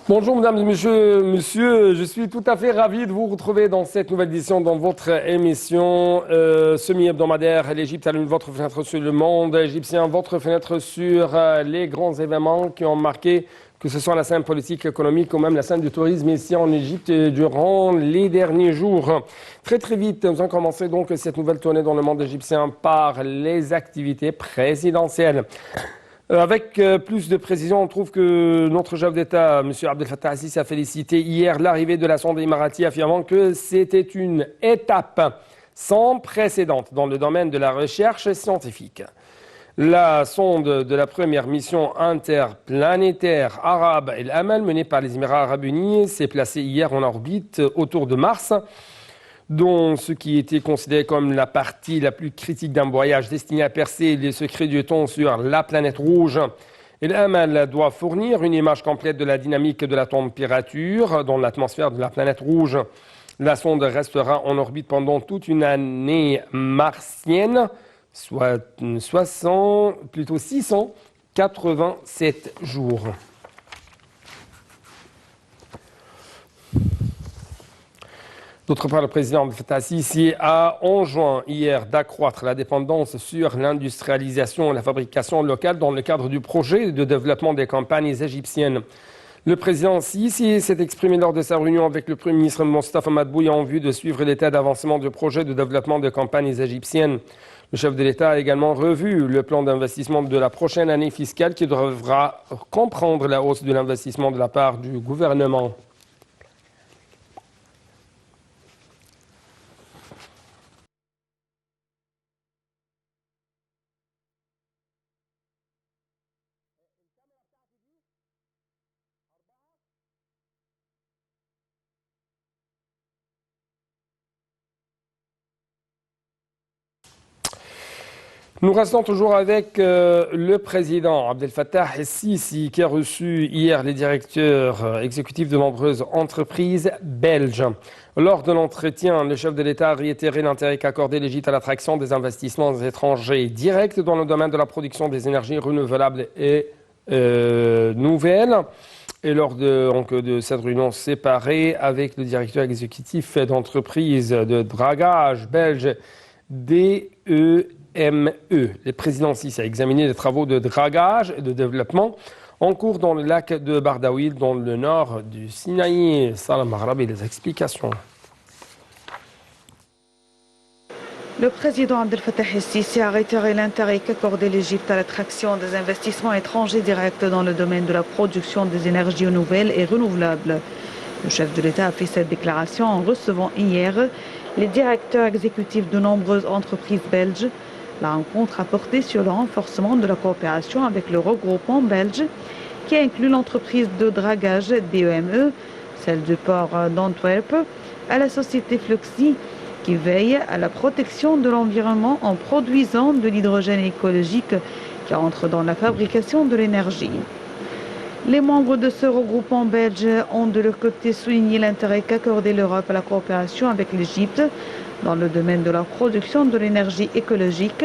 Bonjour mesdames et messieurs, je suis tout à fait ravi de vous retrouver dans cette nouvelle édition dans votre émission semi-hebdomadaire l'Égypte allume votre fenêtre sur le monde égyptien, votre fenêtre sur les grands événements qui ont marqué que ce soit la scène politique, économique ou même la scène du tourisme ici en Égypte durant les derniers jours. Très très vite, nous avons commencé donc cette nouvelle tournée dans le monde égyptien par les activités présidentielles. Avec plus de précision, on trouve que notre chef d'État, M. Abdel Fattah al-Sisi, a félicité hier l'arrivée de la sonde Emirati, affirmant que c'était une étape sans précédent dans le domaine de la recherche scientifique. La sonde de la première mission interplanétaire arabe El Amal, menée par les Émirats arabes unis, s'est placée hier en orbite autour de Mars, dont ce qui était considéré comme la partie la plus critique d'un voyage destiné à percer les secrets du temps sur la planète rouge. Et l'AMAL doit fournir une image complète de la dynamique de la température dans l'atmosphère de la planète rouge. La sonde restera en orbite pendant toute une année martienne, soit 687 jours. D'autre part, le président Abdel Fattah al-Sisi a enjoint hier d'accroître la dépendance sur l'industrialisation et la fabrication locale dans le cadre du projet de développement des campagnes égyptiennes. Le président Sisi s'est exprimé lors de sa réunion avec le Premier ministre Mostafa Madbouya en vue de suivre l'état d'avancement du projet de développement des campagnes égyptiennes. Le chef de l'État a également revu le plan d'investissement de la prochaine année fiscale qui devra comprendre la hausse de l'investissement de la part du gouvernement. Nous restons toujours avec le président Abdel Fattah el-Sisi qui a reçu hier les directeurs exécutifs de nombreuses entreprises belges. Lors de l'entretien, le chef de l'État a réitéré l'intérêt qu'accordait l'Égypte à l'attraction des investissements étrangers directs dans le domaine de la production des énergies renouvelables et nouvelles. Et lors de cette réunion séparée avec le directeur exécutif d'entreprise de dragage belge DEME, le président Sisi a examiné les travaux de dragage et de développement en cours dans le lac de Bardaoul, dans le nord du Sinaï. Salam Mahrabi, les explications. Le président Abdel Fattah el-Sisi a réitéré l'intérêt qu'accordait l'Égypte à l'attraction des investissements étrangers directs dans le domaine de la production des énergies nouvelles et renouvelables. Le chef de l'État a fait cette déclaration en recevant hier les directeurs exécutifs de nombreuses entreprises belges. La rencontre a porté sur le renforcement de la coopération avec le regroupement belge qui inclut l'entreprise de dragage DEME, celle du port d'Antwerp, à la société Fluxy qui veille à la protection de l'environnement en produisant de l'hydrogène écologique qui entre dans la fabrication de l'énergie. Les membres de ce regroupement belge ont de leur côté souligné l'intérêt qu'accordait l'Europe à la coopération avec l'Égypte dans le domaine de la production de l'énergie écologique,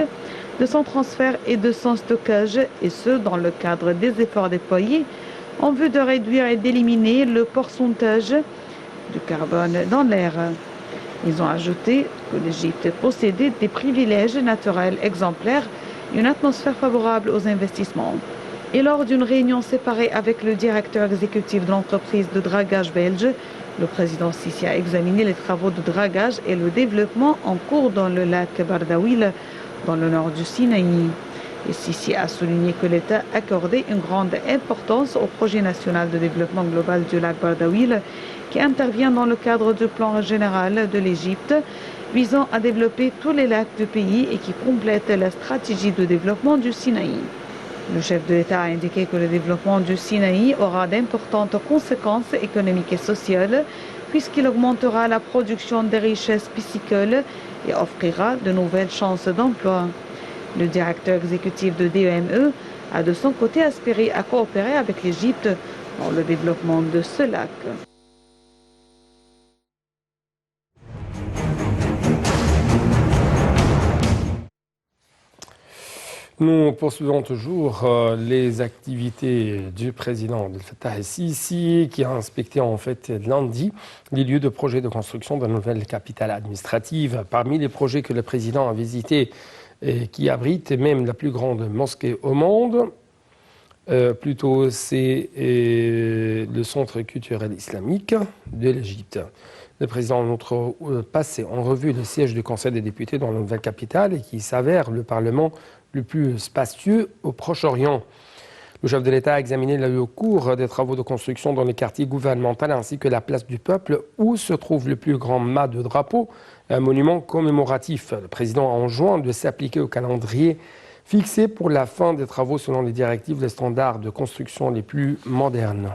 de son transfert et de son stockage, et ce dans le cadre des efforts déployés en vue de réduire et d'éliminer le pourcentage du carbone dans l'air. Ils ont ajouté que l'Égypte possédait des privilèges naturels exemplaires et une atmosphère favorable aux investissements. Et lors d'une réunion séparée avec le directeur exécutif de l'entreprise de dragage belge, le président Sisi a examiné les travaux de dragage et le développement en cours dans le lac Bardaoul, dans le nord du Sinaï. Et Sisi a souligné que l'État accordait une grande importance au projet national de développement global du lac Bardaoul, qui intervient dans le cadre du plan général de l'Égypte, visant à développer tous les lacs du pays et qui complète la stratégie de développement du Sinaï. Le chef de l'État a indiqué que le développement du Sinaï aura d'importantes conséquences économiques et sociales, puisqu'il augmentera la production des richesses piscicoles et offrira de nouvelles chances d'emploi. Le directeur exécutif de DEME a de son côté aspiré à coopérer avec l'Égypte dans le développement de ce lac. Nous poursuivons toujours les activités du président Abdel Fattah el-Sisi qui a inspecté en fait lundi les lieux de projet de construction de la nouvelle capitale administrative. Parmi les projets que le président a visités et qui abritent même la plus grande mosquée au monde, plutôt c'est le centre culturel islamique de l'Égypte. Le président a en outre passé en revue le siège du Conseil des députés dans la nouvelle capitale et qui s'avère le Parlement le plus spacieux au Proche-Orient. Le chef de l'État a examiné le cours des travaux de construction dans les quartiers gouvernementaux ainsi que la place du peuple où se trouve le plus grand mât de drapeau, un monument commémoratif. Le président a enjoint de s'appliquer au calendrier fixé pour la fin des travaux selon les directives des standards de construction les plus modernes.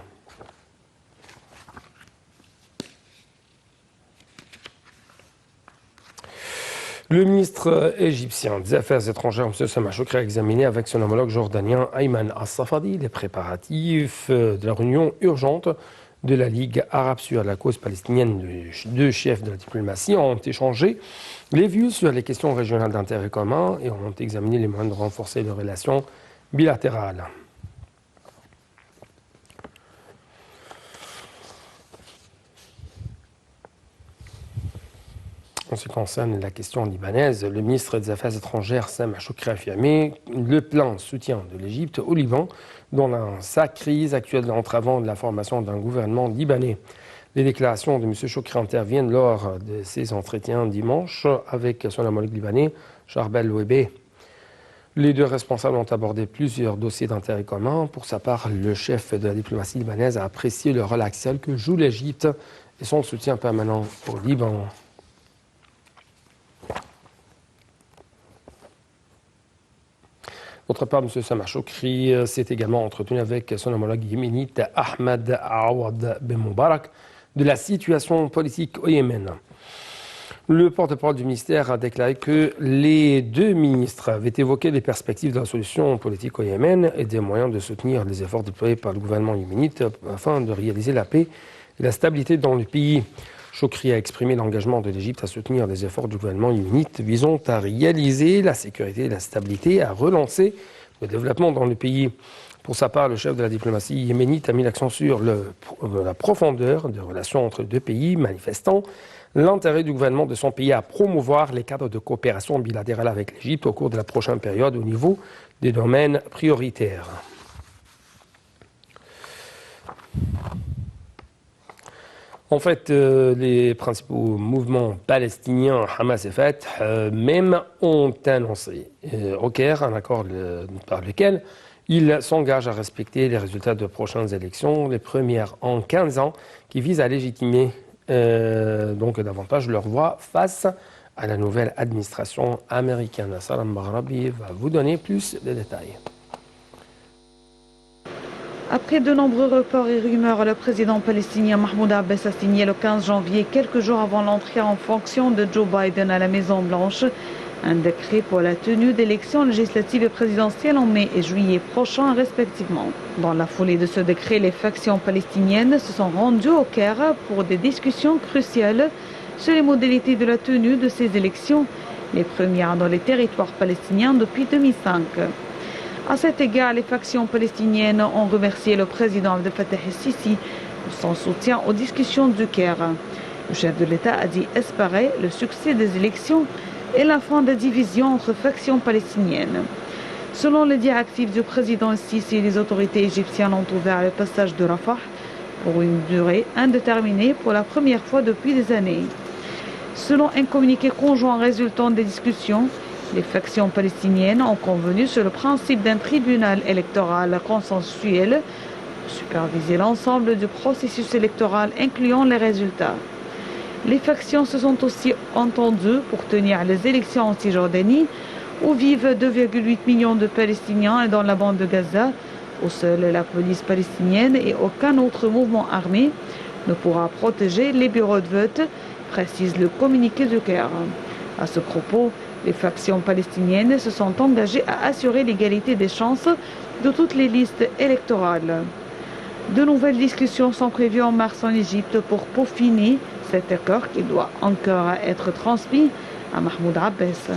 Le ministre égyptien des Affaires étrangères, M. Sameh Shoukry, a examiné avec son homologue jordanien Ayman As-Safadi les préparatifs de la réunion urgente de la Ligue arabe sur la cause palestinienne. Les deux chefs de la diplomatie ont échangé les vues sur les questions régionales d'intérêt commun et ont examiné les moyens de renforcer les relations bilatérales. En ce qui concerne la question libanaise, le ministre des Affaires étrangères, Sameh Shoukry, a affirmé le plein soutien de l'Égypte au Liban dans sa crise actuelle entravant la formation d'un gouvernement libanais. Les déclarations de M. Shoukry interviennent lors de ses entretiens dimanche avec son homologue libanais, Charbel Louébé. Les deux responsables ont abordé plusieurs dossiers d'intérêt commun. Pour sa part, le chef de la diplomatie libanaise a apprécié le rôle axial que joue l'Égypte et son soutien permanent au Liban. D'autre part, M. Sameh Shoukry s'est également entretenu avec son homologue yéménite Ahmed Awad Ben Moubarak de la situation politique au Yémen. Le porte-parole du ministère a déclaré que les deux ministres avaient évoqué les perspectives de la solution politique au Yémen et des moyens de soutenir les efforts déployés par le gouvernement yéménite afin de réaliser la paix et la stabilité dans le pays. Shoukry a exprimé l'engagement de l'Égypte à soutenir les efforts du gouvernement yéménite visant à réaliser la sécurité et la stabilité et à relancer le développement dans le pays. Pour sa part, le chef de la diplomatie yéménite a mis l'accent sur la profondeur des relations entre deux pays, manifestant l'intérêt du gouvernement de son pays à promouvoir les cadres de coopération bilatérale avec l'Égypte au cours de la prochaine période au niveau des domaines prioritaires. En fait, les principaux mouvements palestiniens, Hamas et Fatah, même ont annoncé au Caire un accord par lequel ils s'engagent à respecter les résultats de prochaines élections, les premières en 15 ans, qui visent à légitimer donc davantage leur voix face à la nouvelle administration américaine. Salam Baghrabi va vous donner plus de détails. Après de nombreux reports et rumeurs, le président palestinien Mahmoud Abbas a signé le 15 janvier, quelques jours avant l'entrée en fonction de Joe Biden à la Maison-Blanche, un décret pour la tenue d'élections législatives et présidentielles en mai et juillet prochains respectivement. Dans la foulée de ce décret, les factions palestiniennes se sont rendues au Caire pour des discussions cruciales sur les modalités de la tenue de ces élections, les premières dans les territoires palestiniens depuis 2005. À cet égard, les factions palestiniennes ont remercié le président Abdel Fattah el-Sisi pour son soutien aux discussions du Caire. Le chef de l'État a dit espérer le succès des élections et la fin des divisions entre factions palestiniennes. Selon les directives du président el-Sisi, les autorités égyptiennes ont ouvert le passage de Rafah pour une durée indéterminée pour la première fois depuis des années. Selon un communiqué conjoint résultant des discussions, les factions palestiniennes ont convenu sur le principe d'un tribunal électoral consensuel pour superviser l'ensemble du processus électoral, incluant les résultats. Les factions se sont aussi entendues pour tenir les élections en Cisjordanie, où vivent 2,8 millions de Palestiniens et dans la bande de Gaza, où seule la police palestinienne et aucun autre mouvement armé ne pourra protéger les bureaux de vote, précise le communiqué du Caire. À ce propos, les factions palestiniennes se sont engagées à assurer l'égalité des chances de toutes les listes électorales. De nouvelles discussions sont prévues en mars en Égypte pour peaufiner cet accord qui doit encore être transmis à Mahmoud Abbas.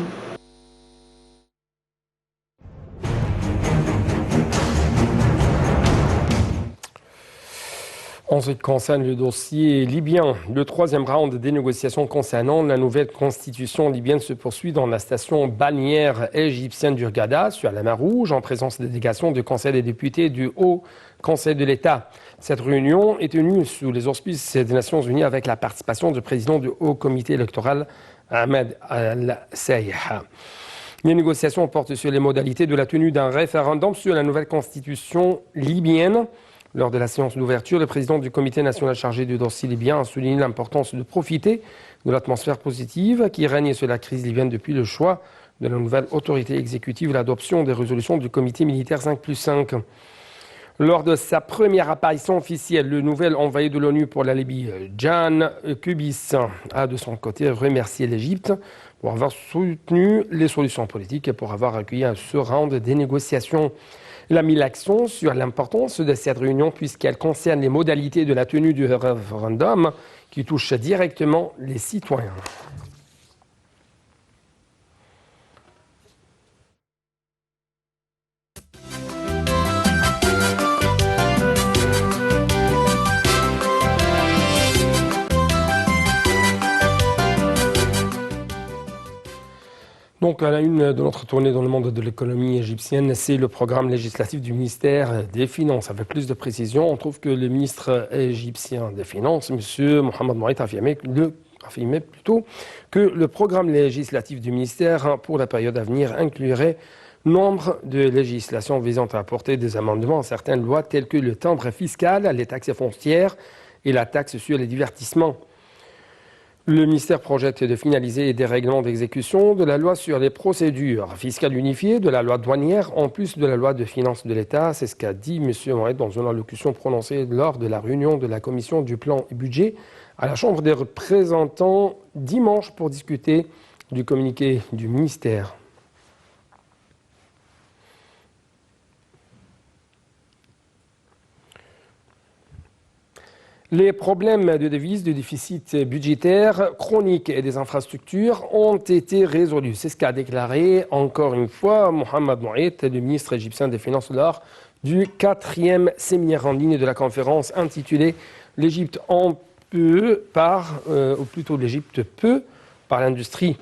En ce qui concerne le dossier libyen, le troisième round des négociations concernant la nouvelle constitution libyenne se poursuit dans la station balnéaire égyptienne d'Hurghada, sur la mer Rouge, en présence de délégations du Conseil des députés du Haut Conseil de l'État. Cette réunion est tenue sous les auspices des Nations Unies avec la participation du président du Haut Comité électoral, Ahmed Al-Sayha. Les négociations portent sur les modalités de la tenue d'un référendum sur la nouvelle constitution libyenne. Lors de la séance d'ouverture, le président du comité national chargé du dossier libyen a souligné l'importance de profiter de l'atmosphère positive qui règne sur la crise libyenne depuis le choix de la nouvelle autorité exécutive et l'adoption des résolutions du comité militaire 5+5. Lors de sa première apparition officielle, le nouvel envoyé de l'ONU pour la Libye, Jan Kubis, a de son côté remercié l'Égypte pour avoir soutenu les solutions politiques et pour avoir accueilli ce round des négociations. Il a mis l'accent sur l'importance de cette réunion puisqu'elle concerne les modalités de la tenue du référendum qui touche directement les citoyens. Donc, à la une de notre tournée dans le monde de l'économie égyptienne, c'est le programme législatif du ministère des Finances. Avec plus de précision, on trouve que le ministre égyptien des Finances, M. Mohamed Mourad, affirmait que le programme législatif du ministère pour la période à venir inclurait nombre de législations visant à apporter des amendements à certaines lois telles que le timbre fiscal, les taxes foncières et la taxe sur les divertissements. Le ministère projette de finaliser des règlements d'exécution de la loi sur les procédures fiscales unifiées, de la loi douanière, en plus de la loi de finances de l'État. C'est ce qu'a dit M. Mohamed dans une allocution prononcée lors de la réunion de la commission du plan et budget à la Chambre des représentants dimanche pour discuter du communiqué du ministère. Les problèmes de devises, de déficit budgétaire chronique et des infrastructures ont été résolus. C'est ce qu'a déclaré encore une fois Mohamed Mourad, le ministre égyptien des Finances, lors du 4e séminaire en ligne de la conférence intitulée « L'Égypte en peut ou plutôt l'Égypte peut par l'industrie ».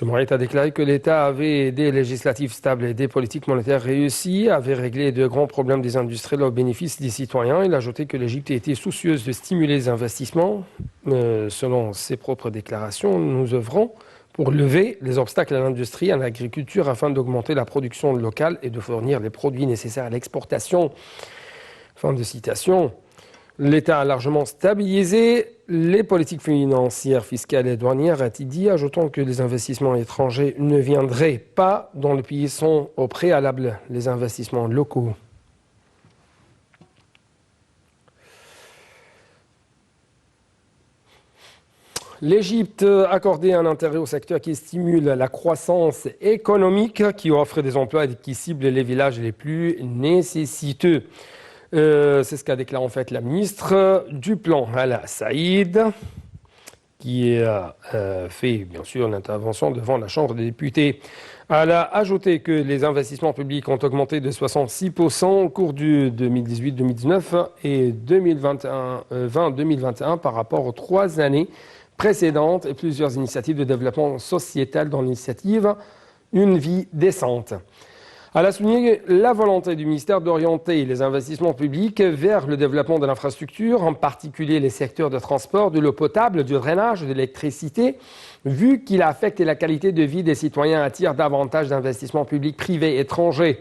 M. Mourad a déclaré que l'État avait des législatives stables et des politiques monétaires réussies, avait réglé de grands problèmes des industriels au bénéfice des citoyens. Il a ajouté que l'Égypte était soucieuse de stimuler les investissements. Selon ses propres déclarations, nous œuvrons pour lever les obstacles à l'industrie et à l'agriculture afin d'augmenter la production locale et de fournir les produits nécessaires à l'exportation. Fin de citation. L'État a largement stabilisé les politiques financières, fiscales et douanières, a-t-il dit, ajoutant que les investissements étrangers ne viendraient pas dans le pays sans au préalable les investissements locaux. L'Égypte accordait un intérêt au secteur qui stimule la croissance économique, qui offre des emplois et qui cible les villages les plus nécessiteux. C'est ce qu'a déclaré en fait la ministre du Plan, Hala Saïd, qui a fait bien sûr une intervention devant la Chambre des députés. Elle a ajouté que les investissements publics ont augmenté de 66% au cours du 2018-2019 et 2020-2021 par rapport aux 3 années précédentes et plusieurs initiatives de développement sociétal dans l'initiative Une vie décente. Elle a souligné la volonté du ministère d'orienter les investissements publics vers le développement de l'infrastructure, en particulier les secteurs de transport, de l'eau potable, du drainage, de l'électricité, vu qu'il affecte la qualité de vie des citoyens, attire davantage d'investissements publics privés étrangers.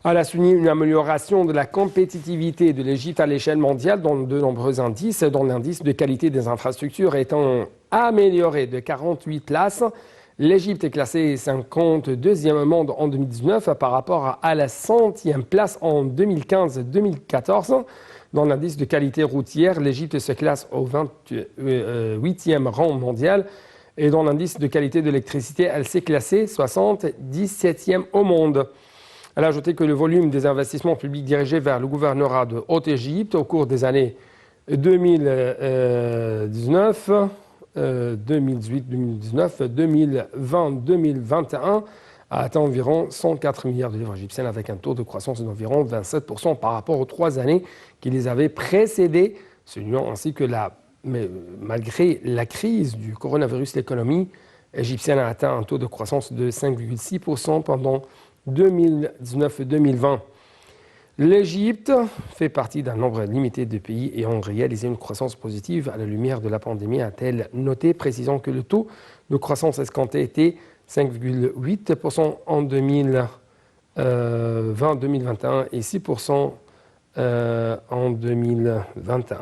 Elle a souligné une amélioration de la compétitivité de l'Égypte à l'échelle mondiale dans de nombreux indices, dont l'indice de qualité des infrastructures étant amélioré de 48 places. L'Égypte est classée 52e au monde en 2019 par rapport à la 100e place en 2015-2014. Dans l'indice de qualité routière, l'Égypte se classe au 28e rang mondial. Et dans l'indice de qualité de l'électricité, elle s'est classée 77e au monde. Elle a ajouté que le volume des investissements publics dirigés vers le gouvernorat de Haute-Égypte au cours des années 2019, 2018-2019, 2020-2021 a atteint environ 104 milliards de livres égyptiennes avec un taux de croissance d'environ 27% par rapport aux 3 années qui les avaient précédées, soulignant ainsi que malgré la crise du coronavirus, l'économie égyptienne a atteint un taux de croissance de 5,6% pendant 2019-2020. L'Égypte fait partie d'un nombre limité de pays ayant réalisé une croissance positive à la lumière de la pandémie, a-t-elle noté, précisant que le taux de croissance escompté était 5,8% en 2020-2021 et 6% en 2021.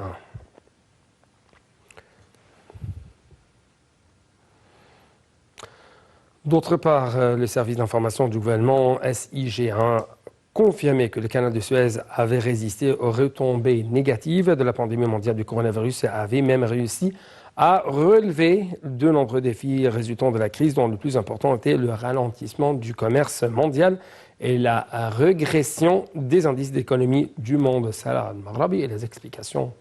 D'autre part, le service d'information du gouvernement SIG1 confirmé que le canal de Suez avait résisté aux retombées négatives de la pandémie mondiale du coronavirus et avait même réussi à relever de nombreux défis résultant de la crise, dont le plus important était le ralentissement du commerce mondial et la régression des indices d'économie du monde. Salah Al-Marabi et les explications.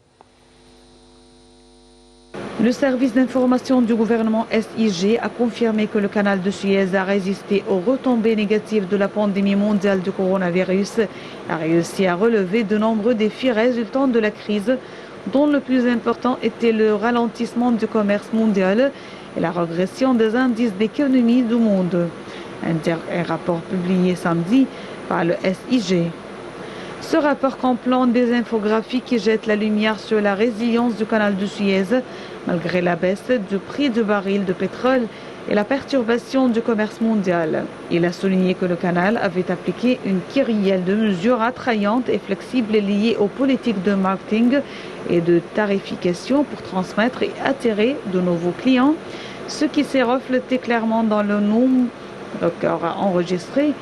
Le service d'information du gouvernement SIG a confirmé que le canal de Suez a résisté aux retombées négatives de la pandémie mondiale du coronavirus et a réussi à relever de nombreux défis résultant de la crise, dont le plus important était le ralentissement du commerce mondial et la régression des indices d'économie du monde. Un rapport publié samedi par le SIG. Ce rapport comprend des infographies qui jettent la lumière sur la résilience du canal de Suez, malgré la baisse du prix du baril de pétrole et la perturbation du commerce mondial. Il a souligné que le canal avait appliqué une kyrielle de mesures attrayantes et flexibles liées aux politiques de marketing et de tarification pour transmettre et attirer de nouveaux clients, ce qui s'est reflété clairement dans le nombre record enregistré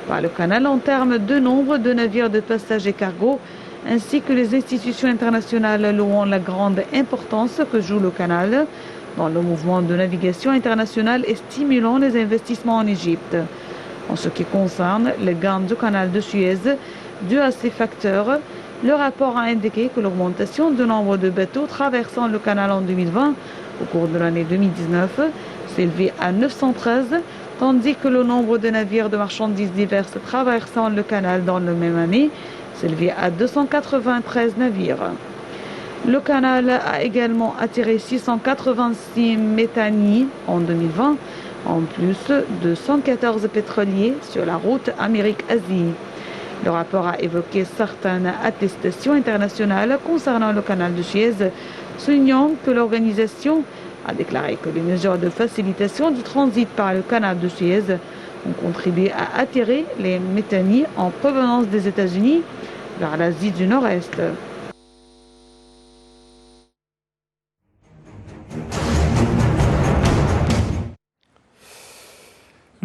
par le canal en termes de nombre de navires de passagers cargo, ainsi que les institutions internationales louant la grande importance que joue le canal dans le mouvement de navigation internationale et stimulant les investissements en Égypte. En ce qui concerne les gains du canal de Suez, dû à ces facteurs, le rapport a indiqué que l'augmentation du nombre de bateaux traversant le canal en 2020 au cours de l'année 2019 s'élevait à 913, tandis que le nombre de navires de marchandises diverses traversant le canal dans la même année s'élevait à 293 navires. Le canal a également attiré 686 méthaniers en 2020, en plus de 114 pétroliers sur la route Amérique-Asie. Le rapport a évoqué certaines attestations internationales concernant le canal de Suez, soulignant que l'organisation a déclaré que les mesures de facilitation du transit par le canal de Suez ont contribué à attirer les méthaniers en provenance des États-Unis vers l'Asie du Nord-Est.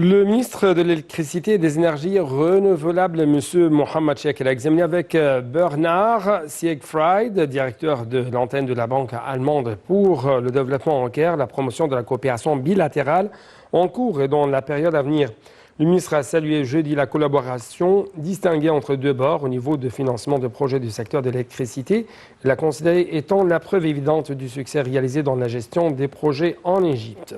Le ministre de l'Électricité et des Énergies renouvelables, M. Mohamed Cheikh, a examiné avec Bernard Siegfried, directeur de l'antenne de la Banque allemande pour le développement bancaire, la promotion de la coopération bilatérale en cours et dans la période à venir. Le ministre a salué jeudi la collaboration distinguée entre deux bords au niveau de financement de projets du secteur de l'électricité. Il l'a considéré étant la preuve évidente du succès réalisé dans la gestion des projets en Égypte.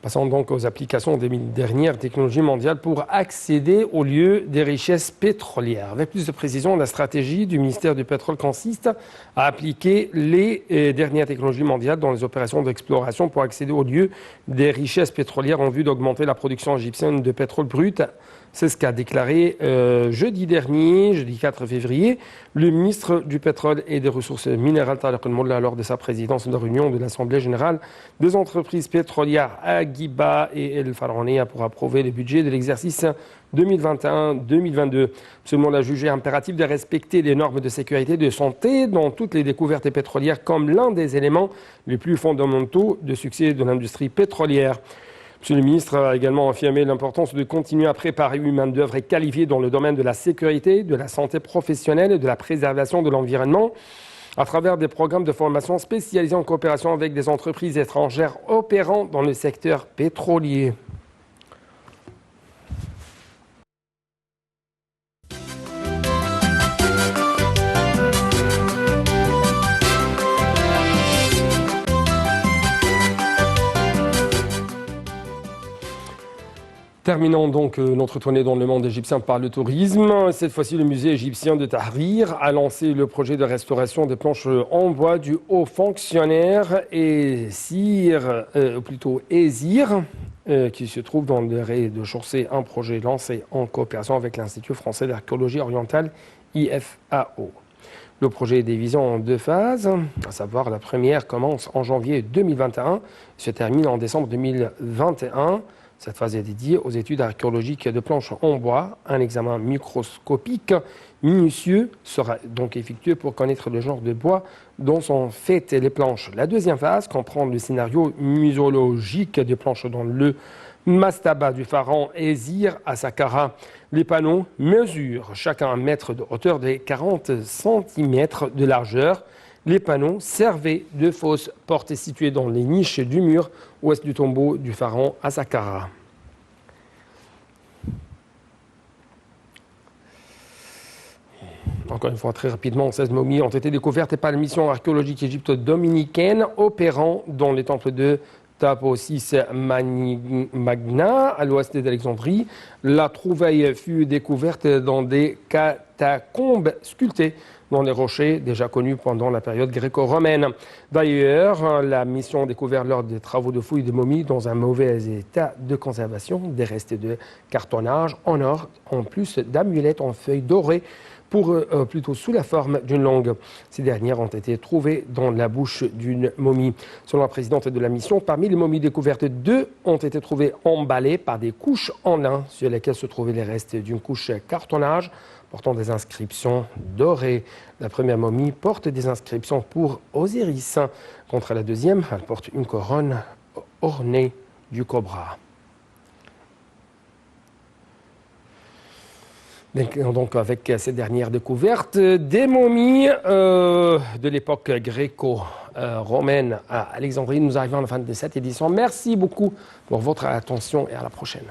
Passons donc aux applications des dernières technologies mondiales pour accéder aux lieux des richesses pétrolières. Avec plus de précision, la stratégie du ministère du Pétrole consiste à appliquer les dernières technologies mondiales dans les opérations d'exploration pour accéder aux lieux des richesses pétrolières en vue d'augmenter la production égyptienne de pétrole brut. C'est ce qu'a déclaré jeudi 4 février, le ministre du Pétrole et des Ressources minérales Tariq El-Molla lors de sa présidence de la réunion de l'Assemblée générale des entreprises pétrolières à Guiba et El Faraounia pour approuver le budget de l'exercice 2021-2022. Seulement, a jugé impératif de respecter les normes de sécurité et de santé dans toutes les découvertes pétrolières comme l'un des éléments les plus fondamentaux de succès de l'industrie pétrolière. Monsieur le ministre a également affirmé l'importance de continuer à préparer une main-d'œuvre qualifiée dans le domaine de la sécurité, de la santé professionnelle et de la préservation de l'environnement à travers des programmes de formation spécialisés en coopération avec des entreprises étrangères opérant dans le secteur pétrolier. Terminons donc notre tournée dans le monde égyptien par le tourisme. Cette fois-ci, le musée égyptien de Tahrir a lancé le projet de restauration des planches en bois du haut fonctionnaire Ezir, qui se trouve dans le rez-de-chaussée, un projet lancé en coopération avec l'Institut français d'archéologie orientale, IFAO. Le projet est divisé en deux phases, à savoir la première commence en janvier 2021 et se termine en décembre 2021. Cette phase est dédiée aux études archéologiques de planches en bois. Un examen microscopique minutieux sera donc effectué pour connaître le genre de bois dont sont faites les planches. La deuxième phase comprend le scénario muséologique des planches dans le mastaba du pharaon Ezir à Saqqara. Les panneaux mesurent chacun 1 mètre de hauteur et 40 cm de largeur. Les panneaux servaient de fausses portes situées dans les niches du mur ouest du tombeau du pharaon à Saqqara. Encore une fois, très rapidement, 16 momies ont été découvertes par la mission archéologique égypto-dominicaine opérant dans les temples de Taposis Magna, à l'ouest d'Alexandrie. La trouvaille fut découverte dans des catacombes sculptées dans les rochers déjà connus pendant la période gréco-romaine. D'ailleurs, la mission a découvert lors des travaux de fouilles de momies dans un mauvais état de conservation des restes de cartonnage en or, en plus d'amulettes en feuilles dorées, plutôt sous la forme d'une langue. Ces dernières ont été trouvées dans la bouche d'une momie. Selon la présidente de la mission, parmi les momies découvertes, 2 ont été trouvées emballées par des couches en lin sur lesquelles se trouvaient les restes d'une couche cartonnage portant des inscriptions dorées. La première momie porte des inscriptions pour Osiris. Contre la deuxième, elle porte une couronne ornée du cobra. Donc avec ces dernières découvertes, des momies de l'époque gréco-romaine à Alexandrie, nous arrivons à la fin de cette édition. Merci beaucoup pour votre attention et à la prochaine.